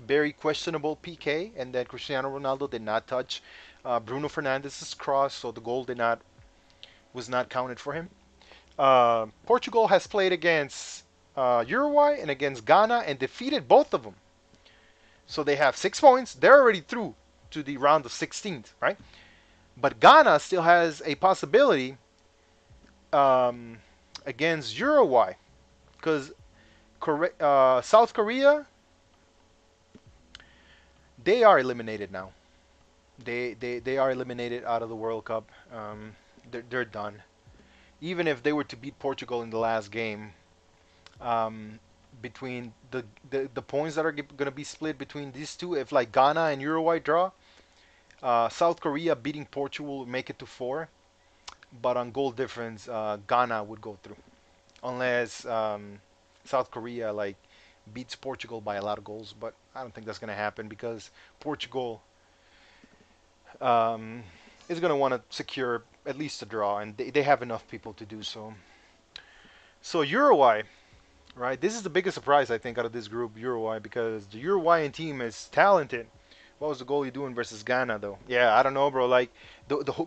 Very questionable PK, and then Cristiano Ronaldo did not touch Bruno Fernandes's cross, so the goal was not counted for him. Portugal has played against Uruguay and against Ghana and defeated both of them. So they have 6 points. They're already through to the round of 16th, right? But Ghana still has a possibility against Uruguay because South Korea, they are eliminated now. They are eliminated out of the World Cup. They're done. Even if they were to beat Portugal in the last game, between the points that are going to be split between these two, if like Ghana and Uruguay draw, South Korea beating Portugal would make it to 4, but on goal difference, Ghana would go through, unless South Korea like beats Portugal by a lot of goals. But I don't think that's going to happen because Portugal is going to want to secure at least a draw, and they have enough people to do so. So Uruguay, right? This is the biggest surprise I think out of this group, Uruguay, because the Uruguayan team is talented. What was the goalie doing versus Ghana though? Yeah, I don't know, bro. Like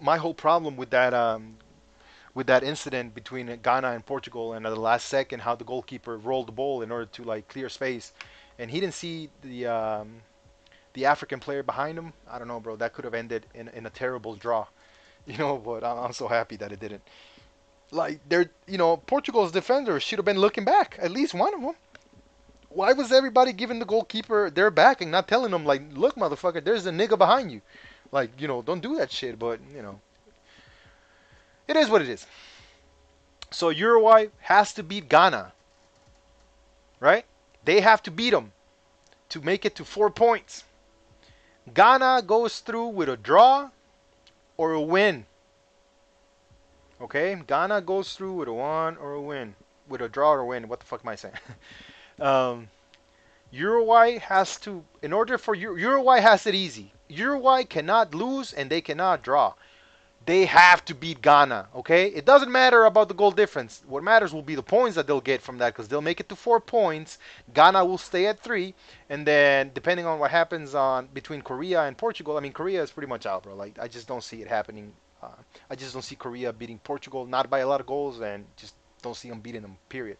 my whole problem with that incident between Ghana and Portugal, and at the last second, how the goalkeeper rolled the ball in order to like clear space, and he didn't see the African player behind him. I don't know, bro. That could have ended in a terrible draw, But I'm so happy that it didn't. Like Portugal's defenders should have been looking back. At least one of them. Why was everybody giving the goalkeeper their back and not telling him like, look, motherfucker, there's a nigga behind you. Like, don't do that shit. But it is what it is. So Uruguay has to beat Ghana, right? They have to beat them to make it to 4 points. Ghana goes through with a draw or a win. Okay, Ghana goes through with a 1 or a win, with a draw or a win. What the fuck am I saying? Uruguay has to, Uruguay has it easy. Uruguay cannot lose and they cannot draw. They have to beat Ghana, okay? It doesn't matter about the goal difference. What matters will be the points that they'll get from that because they'll make it to 4 points. Ghana will stay at three, and then depending on what happens on between Korea and Portugal, I mean Korea is pretty much out, bro. Like I just don't see it happening. Uh, I just don't see Korea beating Portugal, not by a lot of goals, and just don't see them beating them. Period.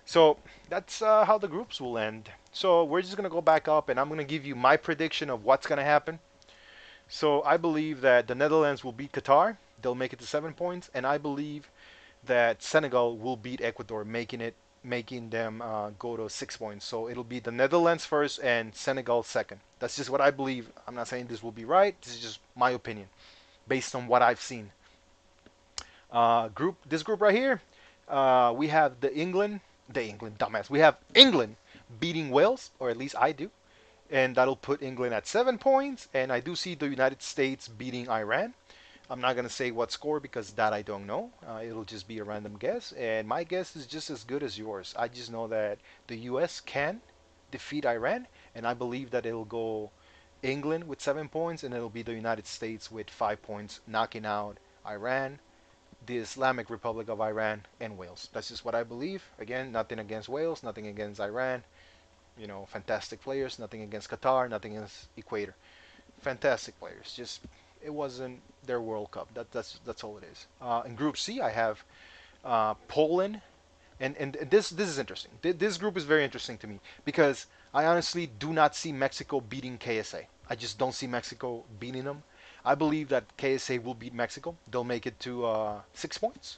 So that's how the groups will end. So we're just gonna go back up, and I'm gonna give you my prediction of what's gonna happen. So I believe that the Netherlands will beat Qatar. They'll make it to 7 points, and I believe that Senegal will beat Ecuador, making them go to 6 points. So it'll be the Netherlands first and Senegal second. That's just what I believe. I'm not saying this will be right. This is just my opinion based on what I've seen. This group right here, we have the England, dumbass. We have England beating Wales, or at least I do, and that'll put England at 7 points. And I do see the United States beating Iran. I'm not gonna say what score because that I don't know. It'll just be a random guess, and my guess is just as good as yours. I just know that the U.S. can defeat Iran, and I believe that it'll go England with 7 points, and it'll be the United States with 5 points, knocking out Iran, the Islamic Republic of Iran, and Wales. That's just what I believe. Again, nothing against Wales, nothing against Iran. Fantastic players. Nothing against Qatar, nothing against Equator. Fantastic players. Just it wasn't their World Cup. That's all it is. In Group C, I have Poland, and this is interesting. This group is very interesting to me because I honestly do not see Mexico beating KSA. I just don't see Mexico beating them. I believe that KSA will beat Mexico. They'll make it to 6 points,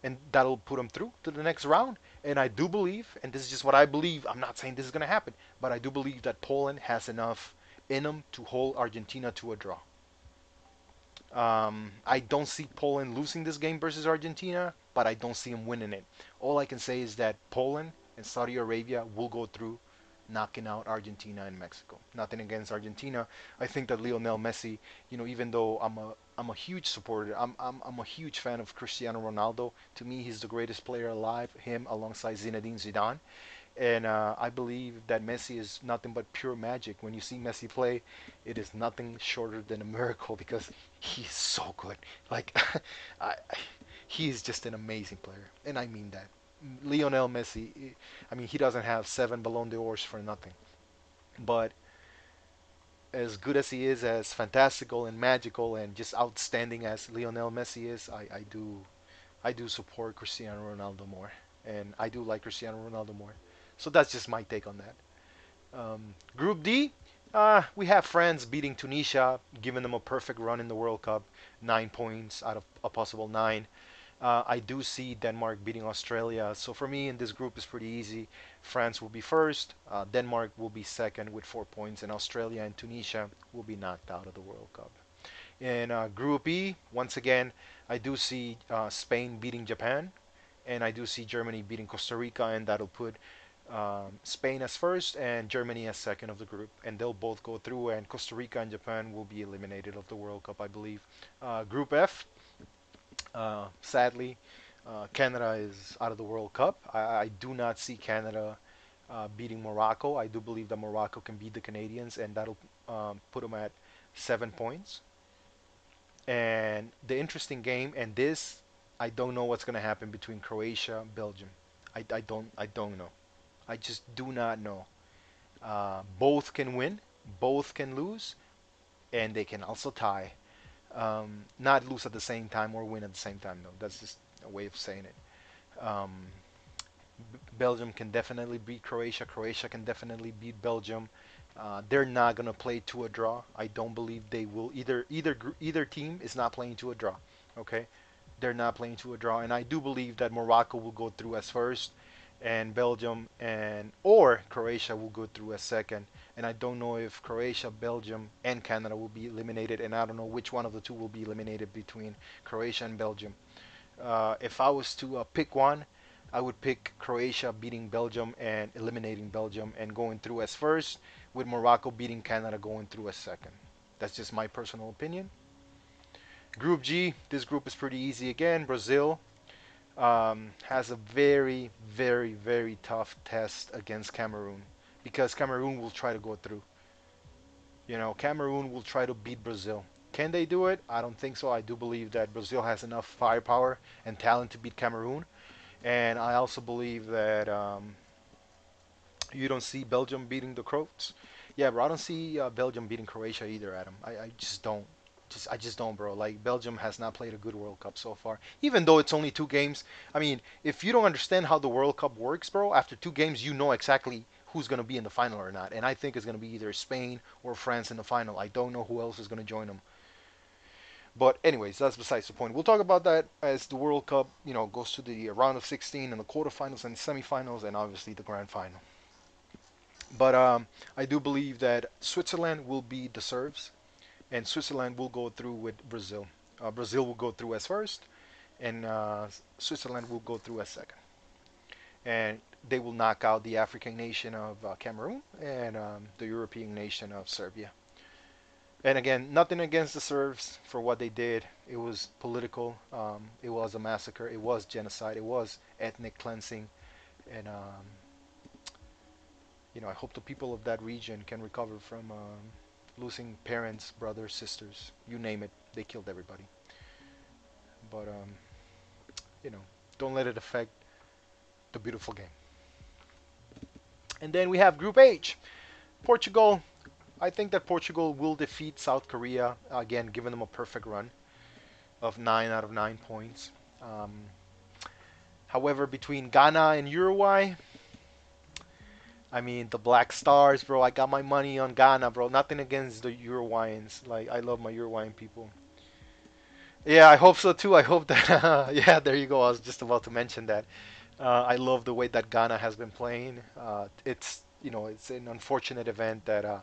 and that'll put them through to the next round. And I do believe, and this is just what I believe. I'm not saying this is going to happen, but I do believe that Poland has enough in them to hold Argentina to a draw. I don't see Poland losing this game versus Argentina, but I don't see them winning it. All I can say is that Poland and Saudi Arabia will go through, knocking out Argentina and Mexico. Nothing against Argentina. I think that Lionel Messi, even though I'm a huge supporter, I'm a huge fan of Cristiano Ronaldo. To me, he's the greatest player alive. Him alongside Zinedine Zidane. And I believe that Messi is nothing but pure magic. When you see Messi play, it is nothing shorter than a miracle because he's so good. Like, I, he's just an amazing player, and I mean that. Lionel Messi, I mean, he doesn't have 7 Ballon d'Ors for nothing. But as good as he is, as fantastical and magical and just outstanding as Lionel Messi is, I do support Cristiano Ronaldo more, and I do like Cristiano Ronaldo more. So that's just my take on that. Group D, we have France beating Tunisia, giving them a perfect run in the World Cup, 9 points out of a possible nine. I do see Denmark beating Australia. So for me, in this group, is pretty easy. France will be first, Denmark will be second with 4 points, and Australia and Tunisia will be knocked out of the World Cup. In Group E, once again, I do see Spain beating Japan, and I do see Germany beating Costa Rica, and that'll put Spain as first and Germany as second of the group, and they'll both go through. And Costa Rica and Japan will be eliminated of the World Cup, I believe. Group F, sadly, Canada is out of the World Cup. I do not see Canada beating Morocco. I do believe that Morocco can beat the Canadians, and that'll put them at 7 points. And the interesting game, and this, I don't know what's going to happen between Croatia and Belgium. I don't know. I just do not know. Both can win, both can lose, and they can also tie. Not lose at the same time or win at the same time, though. That's just a way of saying it. Um, Belgium can definitely beat Croatia. Croatia can definitely beat Belgium. They're not gonna play to a draw. I don't believe they will. Either team is not playing to a draw. Okay, they're not playing to a draw, and I do believe that Morocco will go through as first, and Belgium and or Croatia will go through as second. And I don't know if Croatia, Belgium, and Canada will be eliminated, and I don't know which one of the two will be eliminated between Croatia and Belgium. If I was to pick one, I would pick Croatia beating Belgium and eliminating Belgium and going through as first, with Morocco beating Canada going through as second. That's just my personal opinion. Group G, this group is pretty easy again. Brazil has a very, very, very tough test against Cameroon because Cameroon will try to go through. Cameroon will try to beat Brazil. Can they do it? I don't think so. I do believe that Brazil has enough firepower and talent to beat Cameroon, and I also believe that you don't see Belgium beating the Croats. Yeah, bro. I don't see Belgium beating Croatia either, Adam. I just don't. I just don't, bro. Like Belgium has not played a good World Cup so far, even though it's only two games. I mean, if you don't understand how the World Cup works, bro, after two games you know exactly who's gonna be in the final or not. And I think it's gonna be either Spain or France in the final. I don't know who else is gonna join them. But anyways, that's besides the point. We'll talk about that as the World Cup, goes to the round of 16 and the quarterfinals and the semifinals and obviously the grand final. But I do believe that Switzerland will be the serves, and Switzerland will go through with Brazil. Brazil will go through as first, and Switzerland will go through as second. And they will knock out the African nation of Cameroon and the European nation of Serbia. And again, nothing against the Serbs for what they did. It was political. It was a massacre. It was genocide. It was ethnic cleansing. And I hope the people of that region can recover from losing parents, brothers, sisters, you name it. They killed everybody. But you know, don't let it affect the beautiful game. And then we have Group H. Portugal. I think that Portugal will defeat South Korea again, giving them a perfect run of 9 out of 9 points. Um, However, between Ghana and Uruguay, I mean, the Black Stars, bro. I got my money on Ghana, bro. Nothing against the Uruguayans. Like, I love my Uruguayan people. Yeah, I hope so too. I hope that. Yeah, there you go. I was just about to mention that. I love the way that Ghana has been playing. It's an unfortunate event that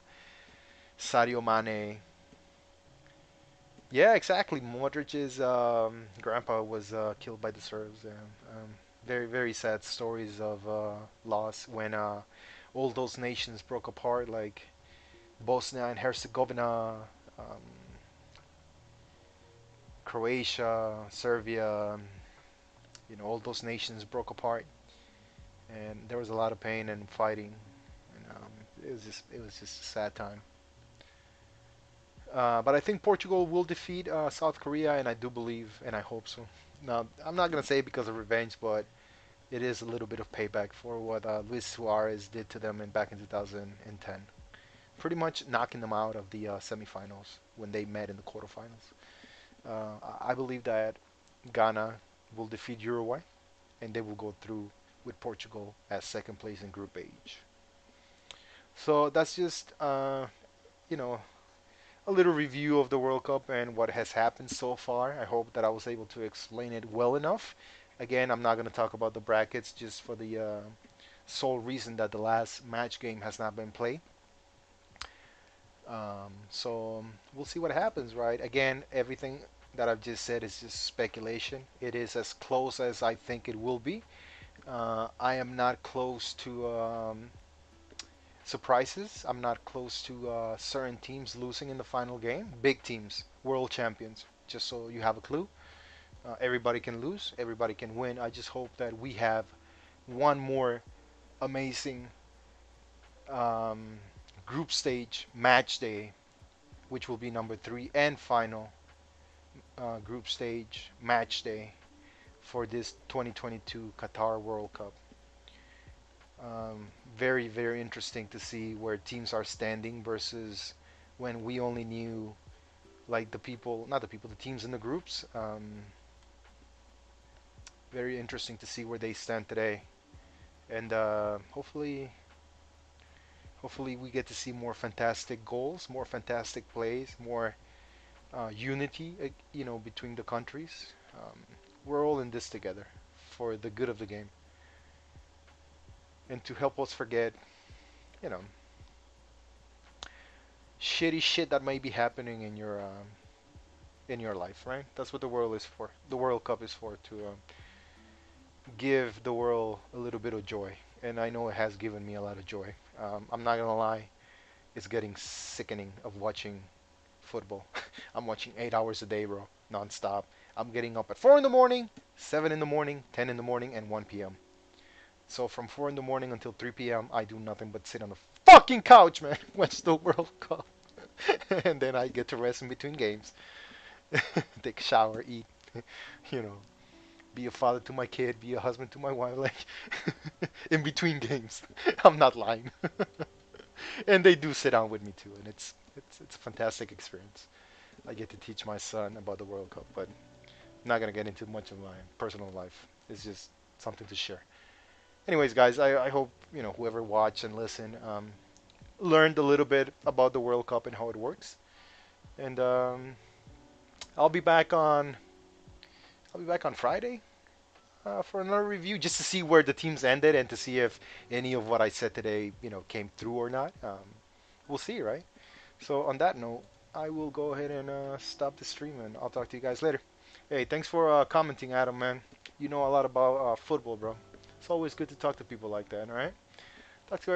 Sadio Mane. Yeah, exactly. Modric's grandpa was killed by the Serbs. Very, very sad stories of loss when all those nations broke apart, like Bosnia and Herzegovina, um, Croatia, Serbia. All those nations broke apart, and there was a lot of pain and fighting, and it was just a sad time. But I think Portugal will defeat South Korea, and I do believe, and I hope so. Now, I'm not gonna say because of revenge, but it is a little bit of payback for what Luis Suarez did to them back in 2010. Pretty much knocking them out of the semifinals when they met in the quarterfinals. I believe that Ghana will defeat Uruguay, and they will go through with Portugal as second place in Group H. So that's just you know a little review of the World Cup and what has happened so far. I hope that I was able to explain it well enough. Again, I'm not going to talk about the brackets just for the sole reason that the last match game has not been played. So we'll see what happens, right? Again, everything that I've just said is just speculation. It is as close as I think it will be. I am not close to surprises. I'm not close to certain teams losing in the final game. Big teams, world champions. Just so you have a clue, everybody can lose, everybody can win. I just hope that we have one more amazing um, group stage match day, which will be number three and final group stage match day for this 2022 Qatar World Cup. Very, very interesting to see where teams are standing versus when we only knew like the people, not the people, the teams in the groups. Very interesting to see where they stand today, and hopefully we get to see more fantastic goals, more fantastic plays, more unity, between the countries. We're all in this together for the good of the game, and to help us forget, you know, shitty shit that may be happening in your life, right? That's what the world is for. The World Cup is for to give the world a little bit of joy, and I know it has given me a lot of joy. I'm not gonna lie, it's getting sickening of watching football. I'm watching 8 hours a day, bro, nonstop. I'm getting up at 4 in the morning, 7 in the morning, 10 in the morning, and 1 p.m. So from 4 in the morning until 3 p.m., I do nothing but sit on the fucking couch, man. Watch the World Cup. and then I get to rest in between games, take a shower, eat, you know, be a father to my kid, be a husband to my wife, like in between games. I'm not lying. And they do sit down with me too, and it's a fantastic experience. I get to teach my son about the World Cup, but I'm not gonna get into much of my personal life. It's just something to share. Anyways, guys, I hope whoever watched and listened learned a little bit about the World Cup and how it works. And I'll be back on I'll be back on Friday for another review, just to see where the teams ended and to see if any of what I said today, came through or not. We'll see, right? So on that note, I will go ahead and stop the stream, and I'll talk to you guys later. Hey, thanks for commenting, Adam, man. You know a lot about football, bro. It's always good to talk to people like that, all right? Talk to you.